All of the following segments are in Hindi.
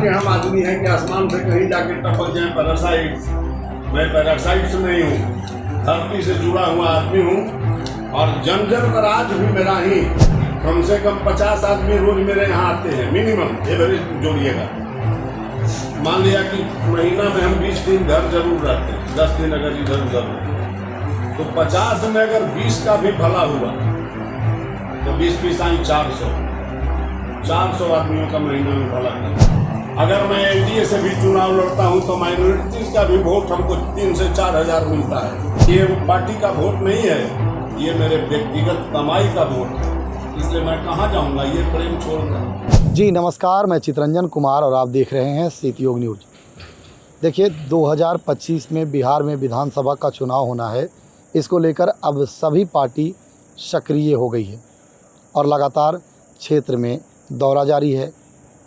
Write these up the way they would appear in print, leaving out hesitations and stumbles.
के हम आदमी हैं कि आसमान से कहीं जाके टपक जाए पैरासाइट। मैं पैरासाइट से नहीं हूँ, धरती से जुड़ा हुआ आदमी हूँ। और जन जन पर आज भी मेरा ही कम से कम 50 आदमी रोज मेरे यहाँ आते हैं, मिनिमम एवरेज जोड़िएगा। मान लिया कि महीना में हम 20 दिन घर जरूर रहते हैं, 10 दिन अगर इधर उधर हो तो 50 में अगर 20 का भी भला हुआ तो 20 आई 400 आदमियों का महीना में भला करता। अगर मैं एनडीए से भी चुनाव लड़ता हूं तो माइनॉरिटीज का भी वोट हमको 3 से 4 हजार मिलता है। ये पार्टी का वोट नहीं है, ये मेरे व्यक्तिगत कमाई का वोट है, इसलिए मैं कहाँ जाऊंगा ये प्रेम छोड़कर। जी नमस्कार, मैं चितरंजन कुमार और आप देख रहे हैं सीतयोग न्यूज। देखिए 2025 में बिहार में विधानसभा का चुनाव होना है, इसको लेकर अब सभी पार्टी सक्रिय हो गई है और लगातार क्षेत्र में दौरा जारी है।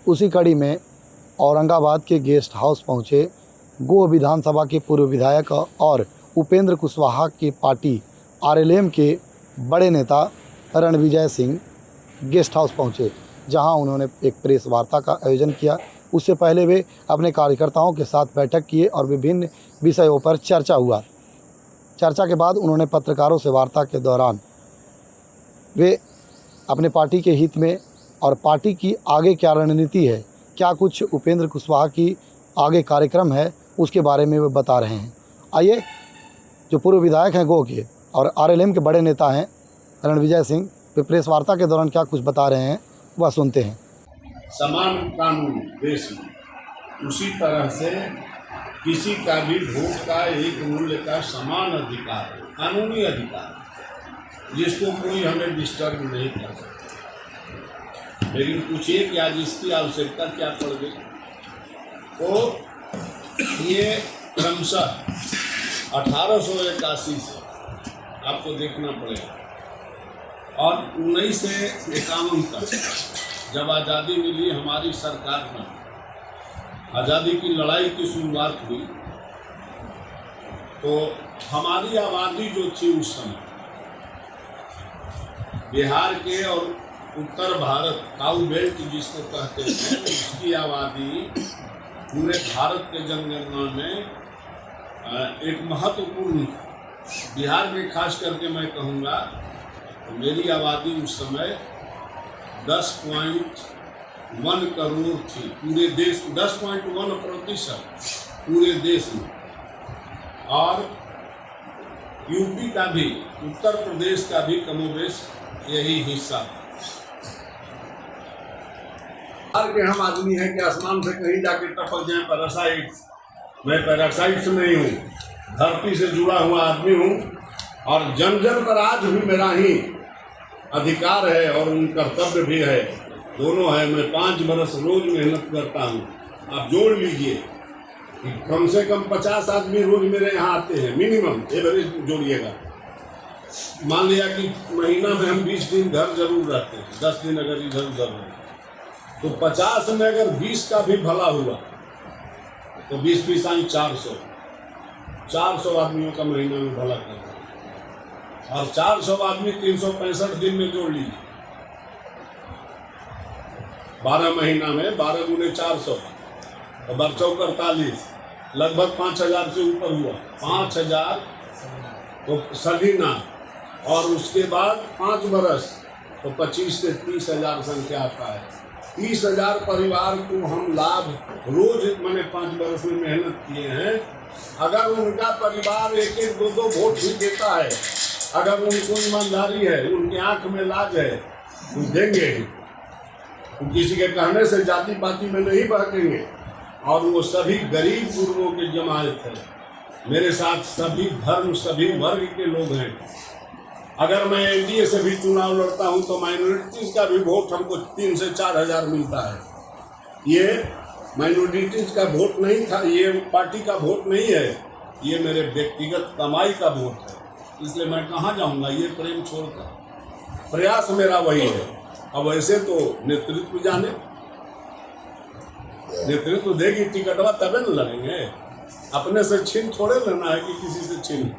उसी कड़ी में औरंगाबाद के गेस्ट हाउस पहुंचे गोह विधानसभा के पूर्व विधायक और उपेंद्र कुशवाहा की पार्टी आरएलएम के बड़े नेता रणविजय सिंह गेस्ट हाउस पहुंचे, जहां उन्होंने एक प्रेस वार्ता का आयोजन किया। उससे पहले वे अपने कार्यकर्ताओं के साथ बैठक किए और विभिन्न विषयों पर चर्चा हुआ। चर्चा के बाद उन्होंने पत्रकारों से वार्ता के दौरान वे अपने पार्टी के हित में और पार्टी की आगे क्या रणनीति है, क्या कुछ उपेंद्र कुशवाहा की आगे कार्यक्रम है, उसके बारे में वे बता रहे हैं। आइए, जो पूर्व विधायक हैं गोह के और आरएलएम के बड़े नेता हैं रणविजय सिंह, वे प्रेस वार्ता के दौरान क्या कुछ बता रहे हैं वह सुनते हैं। समान कानून देश में, उसी तरह से किसी का भी वोट का एक मूल्य का समान अधिकार है, कानूनी अधिकार, जिसको कोई हमें डिस्टर्ब नहीं कर सकता। लेकिन पूछिए कि आज इसकी आवश्यकता क्या पड़ गई, तो ये क्रमशः 1881 से आपको देखना पड़ेगा और 1951 तक जब आज़ादी मिली, हमारी सरकार में आज़ादी की लड़ाई की शुरुआत हुई, तो हमारी आबादी जो थी उस समय बिहार के और उत्तर भारत काउ बेल्ट जिसको कहते हैं, उसकी आबादी पूरे भारत के जनगणना में एक महत्वपूर्ण, बिहार में खास करके मैं कहूँगा तो मेरी आबादी उस समय 10.1 करोड़ थी पूरे देश, 10.1% पूरे देश में। और यूपी का भी, उत्तर प्रदेश का भी कमोबेश यही हिस्सा। बिहार के हम आदमी हैं कि आसमान से कहीं जाके टपक जाए पैरासाइट। मैं पैरासाइट से नहीं हूँ, धरती से जुड़ा हुआ आदमी हूँ। और जन जन पर आज भी मेरा ही अधिकार है और उन कर्तव्य भी है, दोनों है। मैं 5 बरस रोज मेहनत करता हूँ। आप जोड़ लीजिए कि कम से कम 50 आदमी रोज मेरे यहाँ आते हैं, मिनिमम एवरेज जोड़िएगा। मान लिया कि महीना में हम 20 दिन घर जरूर रहते हैं, 10 दिन अगर इधर उधर हो तो 50 में अगर 20 का भी भला हुआ तो 20 आई 400 आदमियों का महीना में भला करता है। और 400 आदमी 365 दिन में जोड़ लीजिए, 12 महीना में 12 गुने 400 तो 48, लगभग 5000 से ऊपर हुआ। 5000 तो सलीना, और उसके बाद 5 बरस तो 25 से 30 हजार संख्या आता है। 30,000 परिवार को हम लाभ रोज, मैंने 5 बरस में मेहनत किए हैं। अगर उनका परिवार 1-1, 2-2 वोट भी देता है, अगर उनको ईमानदारी है, उनके आंख में लाज है, तो देंगे ही। तो किसी के कहने से जाति पाति में नहीं बहकेंगे। और वो सभी गरीब गुरुओं की जमात है, मेरे साथ सभी धर्म, सभी वर्ग के लोग हैं। अगर मैं एनडीए से भी चुनाव लड़ता हूं तो माइनॉरिटीज का भी वोट हमको 3 से 4 हजार मिलता है। ये माइनॉरिटीज का वोट नहीं था, ये पार्टी का वोट नहीं है, ये मेरे व्यक्तिगत कमाई का वोट है, इसलिए मैं कहाँ जाऊंगा ये प्रेम छोड़कर। प्रयास मेरा वही है। अब ऐसे तो नेतृत्व जाने, नेतृत्व देगी टिकटवा तबे न लड़ेंगे। अपने से छीन थोड़े लेना है कि किसी से छीन।